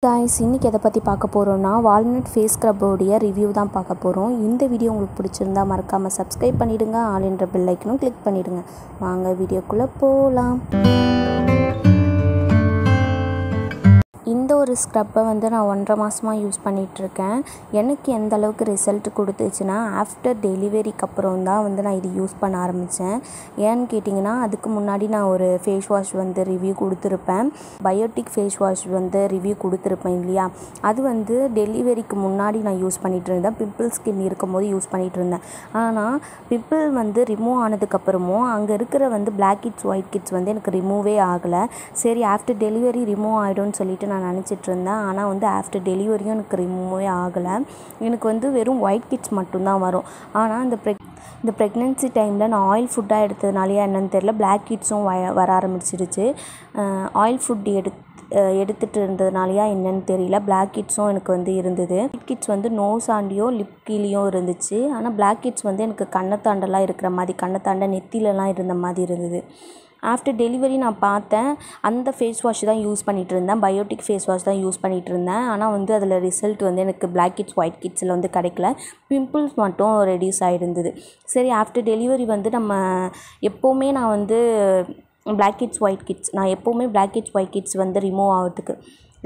Guys இன்னைக்கு எதை பற்றி பார்க்க போகிறோன்னா வால்நட் ஃபேஸ் ஸ்க்ரப்போடைய ரிவ்யூ தான் பார்க்க போகிறோம். இந்த வீடியோ உங்களுக்கு பிடிச்சிருந்தா மறக்காமல் சப்ஸ்கிரைப் பண்ணிவிடுங்க, ஆல் என்ற பெல் ஐக்கனும் கிளிக் பண்ணிவிடுங்க. வாங்க வீடியோக்குள்ளே போகலாம். இந்த ஒரு ஸ்க்ரப்பை நான் 1.5 மாதமாக யூஸ் பண்ணிகிட்ருக்கேன். எனக்கு எந்த அளவுக்கு ரிசல்ட் கொடுத்துச்சுன்னா ஆஃப்டர் டெலிவரிக்கு அப்புறம் தான் நான் இது யூஸ் பண்ண ஆரம்பித்தேன். ஏன்னு கேட்டிங்கன்னா அதுக்கு முன்னாடி நான் ஒரு ஃபேஸ் வாஷ் ரிவ்யூ கொடுத்துருப்பேன். பயோட்டிக் ஃபேஸ் வாஷ் ரிவ்யூ கொடுத்துருப்பேன் இல்லையா. அது டெலிவரிக்கு முன்னாடி நான் யூஸ் பண்ணிகிட்டு இருந்தேன். பிம்பிள் ஸ்கின் இருக்கும்போது யூஸ் பண்ணிகிட்டு இருந்தேன். ஆனால் பிம்பிள் ரிமூவ் ஆனதுக்கப்புறமும் அங்கே இருக்கிற பிளாக் கிட்ஸ் ஒயிட் கிட்ஸ் எனக்கு ரிமூவே ஆகலை. சரி ஆஃப்டர் டெலிவரி ரிமூவ் ஆகிடும்னு சொல்லிட்டு நான் நினச்சிட்டு இருந்தேன். ஆனால் ஆஃப்டர் டெலிவரியும் எனக்கு ரிமூவே ஆகலை. எனக்கு வெறும் ஒயிட் கிட்ஸ் மட்டும்தான் வரும். ஆனால் இந்த ப்ரெக்னென்சி டைமில் நான் ஆயில் ஃபுட்டாக எடுத்ததுனாலையா என்னென்னு தெரியல, பிளாக் கிட்ஸும் வர ஆரம்பிச்சிருச்சு. ஆயில் ஃபுட் எடுத்துகிட்டு இருந்ததுனாலையா என்னென்னு தெரியல, பிளாக் கிட்ஸும் எனக்கு இருந்தது. ஒயிட் கிட்ஸ் நோஸ் ஆண்டியும் லிப் கீழேயும் இருந்துச்சு. ஆனால் பிளாக் கிட்ஸ் எனக்கு கண்ணத்தாண்டெல்லாம் இருக்கிற மாதிரி, கண்ணத்தாண்ட நெத்திலலாம் இருந்த மாதிரி இருந்தது. ஆஃப்டர் டெலிவரி நான் பார்த்தேன், அந்த ஃபேஸ் வாஷ் தான் யூஸ் பண்ணிகிட்டு இருந்தேன். பயோட்டிக் ஃபேஸ் வாஷ் தான் யூஸ் பண்ணிகிட்டு இருந்தேன். ஆனால் அதில் ரிசல்ட் எனக்கு பிளாக் கிட்ஸ் ஒயிட் கிட்ஸில் கிடைக்கல. பிம்பிள்ஸ் மட்டும் ரெடியூஸ் ஆகிருந்தது. சரி ஆஃப்டர் டெலிவரி நம்ம எப்போவுமே நான் பிளாக் கிட்ஸ் ஒயிட் கிட்ஸ் நான் எப்போவுமே black heads white heads remove ஆகிறதுக்கு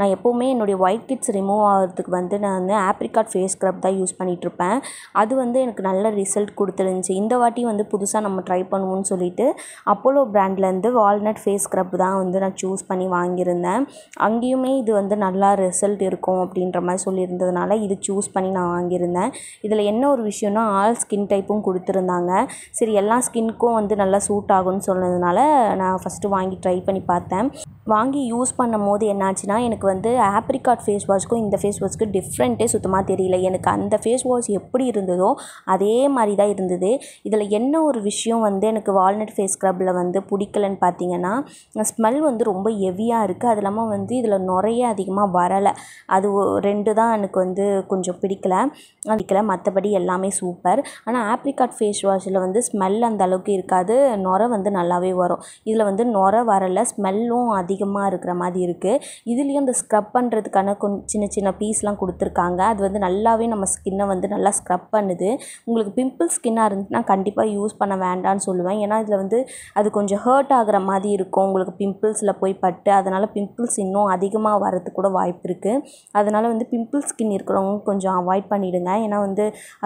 நான் எப்போவுமே என்னுடைய ஒயிட் கிட்ஸ் ரிமூவ் ஆகிறதுக்கு நான் ஆப்ரிகாட் ஃபேஸ் ஸ்க்ரப் தான் யூஸ் பண்ணிகிட்ருப்பேன். அது எனக்கு நல்ல ரிசல்ட் கொடுத்துருந்துச்சி. இந்த வாட்டி புதுசாக நம்ம ட்ரை பண்ணுவோம்னு சொல்லிட்டு அப்போலோ பிராண்ட்லேருந்து வால்நட் ஃபேஸ் ஸ்க்ரப் தான் நான் சூஸ் பண்ணி வாங்கியிருந்தேன். அங்கேயுமே இது நல்லா ரிசல்ட் இருக்கும் அப்படின்ற மாதிரி சொல்லியிருந்ததுனால இது சூஸ் பண்ணி நான் வாங்கியிருந்தேன். இதில் என்ன ஒரு விஷயம்னா ஆல் ஸ்கின் டைப்பும் கொடுத்துருந்தாங்க. சரி எல்லா ஸ்கின்னுக்கும் நல்லா சூட் ஆகும்னு சொன்னதுனால நான் ஃபஸ்ட்டு வாங்கி ட்ரை பண்ணி பார்த்தேன். வாங்கி யூஸ் பண்ணும் போது என்னாச்சுன்னா எனக்கு ஆப்ரிகாட் ஃபேஸ் வாஷ்க்கும் இந்த ஃபேஸ் வாஷ்க்கு டிஃப்ரெண்ட்டே சுத்தமாக தெரியல. எனக்கு அந்த ஃபேஸ் வாஷ் எப்படி இருந்ததோ அதே மாதிரி தான் இருந்தது. இதில் என்ன ஒரு விஷயம் எனக்கு வால்நட் ஃபேஸ் ஸ்க்ரப்பில் பிடிக்கலன்னு பார்த்தீங்கன்னா, ஸ்மெல் ரொம்ப ஹெவியாக இருக்குது. அது இல்லாமல் இதில் நுரையே அதிகமாக வரலை. அது 2 தான் எனக்கு கொஞ்சம் பிடிக்கல. மற்றபடி எல்லாமே சூப்பர். ஆனால் ஆப்ரிகாட் ஃபேஸ் வாஷில் ஸ்மெல் அந்த அளவுக்கு இருக்காது, நுரை நல்லாவே வரும். இதில் நுரை வரலை, ஸ்மெல்லும் அதிகமாக இருக்கிற மாதிரி இருக்குது. இதுலேயும் இந்த ஸ்க்ரப் பண்ணுறதுக்கான சின்ன சின்ன பீஸ்லாம் கொடுத்துருக்காங்க. அது நல்லாவே நம்ம ஸ்கின்னை நல்லா ஸ்க்ரப் பண்ணுது. உங்களுக்கு பிம்பிள் ஸ்கின்னாக இருந்துச்சுன்னா கண்டிப்பாக யூஸ் பண்ண வேண்டாம்னு சொல்லுவேன். ஏன்னா இதில் அது கொஞ்சம் ஹர்ட் ஆகிற மாதிரி இருக்கும் உங்களுக்கு பிம்பிள்ஸில் போய் பட்டு. அதனால் பிம்பிள்ஸ் இன்னும் அதிகமாக வரதுக்கு கூட வாய்ப்பு இருக்குது. அதனால் பிம்பிள் ஸ்கின் இருக்கிறவங்க கொஞ்சம் அவாய்ட் பண்ணிவிடுங்க. ஏன்னா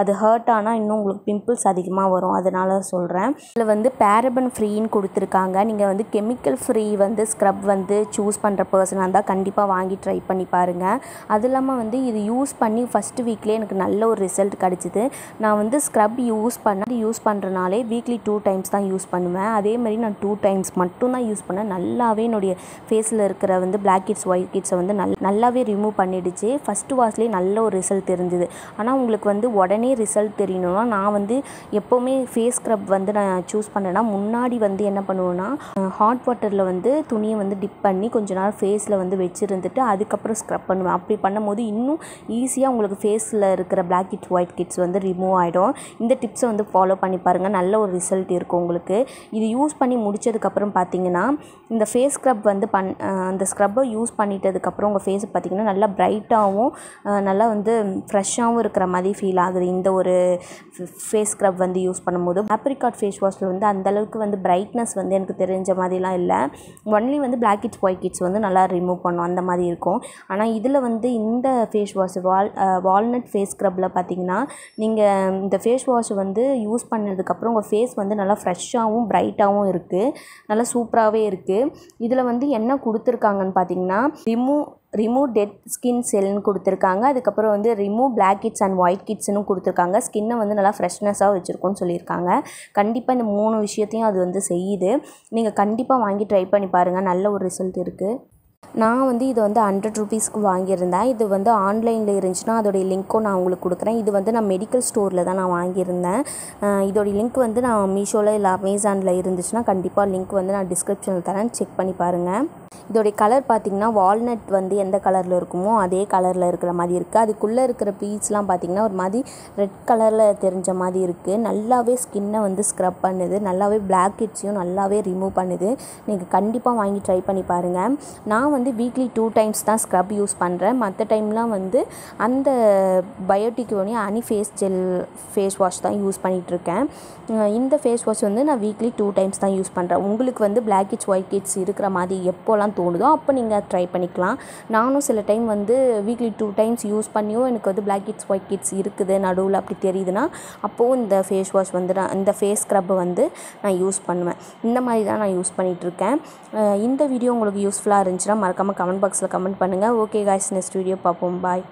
அது ஹர்ட் ஆனால் இன்னும் உங்களுக்கு பிம்பிள்ஸ் அதிகமாக வரும். அதனால் சொல்கிறேன். இதில் பேரபன் ஃப்ரீன்னு கொடுத்துருக்காங்க. நீங்கள் கெமிக்கல் ஃப்ரீ ஸ்க்ரப் சூஸ் பண்ணுற பர்சனாக இருந்தால் கண்டிப்பாக வாங்கி ட்ரை பண்ணி பாருங்கள். அது இல்லாமல் இது யூஸ் பண்ணி ஃபஸ்ட்டு வீக்லேயே எனக்கு நல்ல ஒரு ரிசல்ட் கிடச்சிது. நான் ஸ்க்ரப் யூஸ் பண்ணுறனாலே வீக்லி 2 டைம்ஸ் தான் யூஸ் பண்ணுவேன். அதேமாதிரி நான் 2 டைம்ஸ் மட்டும்தான் யூஸ் பண்ணேன். நல்லாவே என்னுடைய ஃபேஸில் இருக்கிற பிளாக் கிட்ஸ் ஒயிட் கிட்ஸை நல்லாவே ரிமூவ் பண்ணிடுச்சு. ஃபஸ்ட்டு வாஷ்லேயே நல்ல ஒரு ரிசல்ட் தெரிஞ்சுது. ஆனால் உங்களுக்கு உடனே ரிசல்ட் தெரியணும்னா நான் எப்போவுமே ஃபேஸ் ஸ்க்ரப் நான் சூஸ் பண்ணேன்னா முன்னாடி என்ன பண்ணுவேன்னா ஹாட் வாட்டரில் துணியை டிப் பண்ணி கொஞ்ச நேரம் ஃபேஸில் வச்சுருந்துட்டு அதுக்கப்புறம் ஸ்க்ரப் பண்ணுவேன். அப்படி பண்ணும்போது இன்னும் ஈஸியாக உங்களுக்கு ஃபேஸில் இருக்கிற black heads white heads remove ஆகிடும். இந்த டிப்ஸை ஃபாலோ பண்ணி பாருங்கள், நல்ல ஒரு ரிசல்ட் இருக்கும் உங்களுக்கு. இது யூஸ் பண்ணி முடித்ததுக்கப்புறம் பார்த்தீங்கன்னா இந்த ஃபேஸ் ஸ்க்ரப் அந்த ஸ்க்ரப்பை யூஸ் பண்ணிட்டதுக்கப்புறம் உங்கள் ஃபேஸை பார்த்தீங்கன்னா நல்லா பிரைட்டாகவும் நல்லா ஃப்ரெஷ்ஷாகவும் இருக்கிற மாதிரி ஃபீல் ஆகுது. இந்த ஒரு ஃபேஸ் ஸ்க்ரப் யூஸ் பண்ணும்போது ஆப்ரிகாட் ஃபேஸ் வாஷில் அந்தளவுக்கு பிரைட்னஸ் எனக்கு தெரிஞ்ச மாதிரிலாம் இல்லை. Only black heads white heads நல்லா ரிமூவ் பண்ணும் அந்த மாதிரி இருக்கும். ஆனால் இதில் இந்த ஃபேஸ் வாஷ் வால்நட் ஃபேஸ் ஸ்க்ரப்பில் பார்த்தீங்கன்னா நீங்கள் இந்த ஃபேஸ் வாஷ் யூஸ் பண்ணதுக்கப்புறம் உங்கள் ஃபேஸ் நல்லா ஃப்ரெஷ்ஷாகவும் பிரைட்டாகவும் இருக்குது, நல்லா சூப்பராகவே இருக்குது. இதில் என்ன கொடுத்துருக்காங்கன்னு பார்த்தீங்கன்னா ரிமூவ் டெட் ஸ்கின் செல்னு கொடுத்துருக்காங்க. அதுக்கப்புறம் ரிமூவ் பிளாக் கிட்ஸ் அண்ட் ஒயிட் கிட்ஸ்னு கொடுத்துருக்காங்க. ஸ்கின்னை நல்லா ஃப்ரெஷ்னஸாக வச்சுருக்கோன்னு சொல்லியிருக்காங்க. கண்டிப்பாக இந்த 3 விஷயத்தையும் அது செய்யுது. நீங்கள் கண்டிப்பாக வாங்கி ட்ரை பண்ணி பாருங்கள், நல்ல ஒரு ரிசல்ட் இருக்குது. நான் இது 100 ரூபீஸ்க்கு வாங்கியிருந்தேன். இது ஆன்லைனில் இருந்துச்சுன்னா அதோடைய லிங்க்கும் நான் உங்களுக்கு கொடுக்குறேன். இது நான் மெடிக்கல் ஸ்டோரில் தான் நான் வாங்கியிருந்தேன். இதோடைய லிங்க் நான் மீஷோவில் இல்லை அமேசானில் இருந்துச்சுன்னா கண்டிப்பாக லிங்க் நான் டிஸ்கிரிப்ஷனில் தரேன், செக் பண்ணி பாருங்கள். இதோடைய கலர் பார்த்திங்கன்னா வால்நட் வந்து எந்த கலரில் இருக்குமோ அதே கலரில் இருக்கிற மாதிரி இருக்குது. அதுக்குள்ளே இருக்கிற பீட்ஸ்லாம் பார்த்திங்கன்னா ஒரு மாதிரி ரெட் கலரில் தெரிஞ்ச மாதிரி இருக்குது. நல்லாவே ஸ்கின்னை வந்து ஸ்க்ரப் பண்ணுது, நல்லாவே பிளாக் ஹெட்ஸையும் நல்லாவே ரிமூவ் பண்ணுது. நீங்கள் கண்டிப்பாக வாங்கி ட்ரை பண்ணி பாருங்கள். நான் வந்து வீக்லி 2 டைம்ஸ் தான் ஸ்க்ரப் யூஸ் பண்ணுறேன். மற்ற டைம்லாம் வந்து அந்த பயோட்டிக் அனி ஃபேஸ் வாஷ் தான் யூஸ் பண்ணிகிட்ருக்கேன். இந்த ஃபேஸ் வாஷ் வந்து நான் வீக்லி 2 டைம்ஸ் தான் யூஸ் பண்ணுறேன். உங்களுக்கு வந்து பிளாக் ஹெட்ஸ் ஒயிட் ஹெட்ஸ் இருக்கிற மாதிரி எப்போலாம் தோணுதோ அப்போ நீங்கள் ட்ரை பண்ணிக்கலாம். நானும் சில டைம் வந்து வீக்லி 2 டைம்ஸ் யூஸ் பண்ணியும் எனக்கு வந்து பிளாக் ஹெட்ஸ் ஒயிட் ஹெட்ஸ் இருக்குது நடுவில் அப்படி தெரியுதுன்னா அப்போது இந்த ஃபேஸ் வாஷ் வந்து இந்த ஃபேஸ் ஸ்க்ரப்பை வந்து நான் யூஸ் பண்ணுவேன். இந்த மாதிரி தான் நான் யூஸ் பண்ணிகிட்ருக்கேன். இந்த வீடியோ உங்களுக்கு யூஸ்ஃபுல்லாக இருந்துச்சுன்னா மறக்காமல் கமெண்ட் பாக்ஸில் கமெண்ட் பண்ணுங்கள். ஓகே காய்ஸ், நெக்ஸ்ட் வீடியோ பார்ப்போம். பாய்.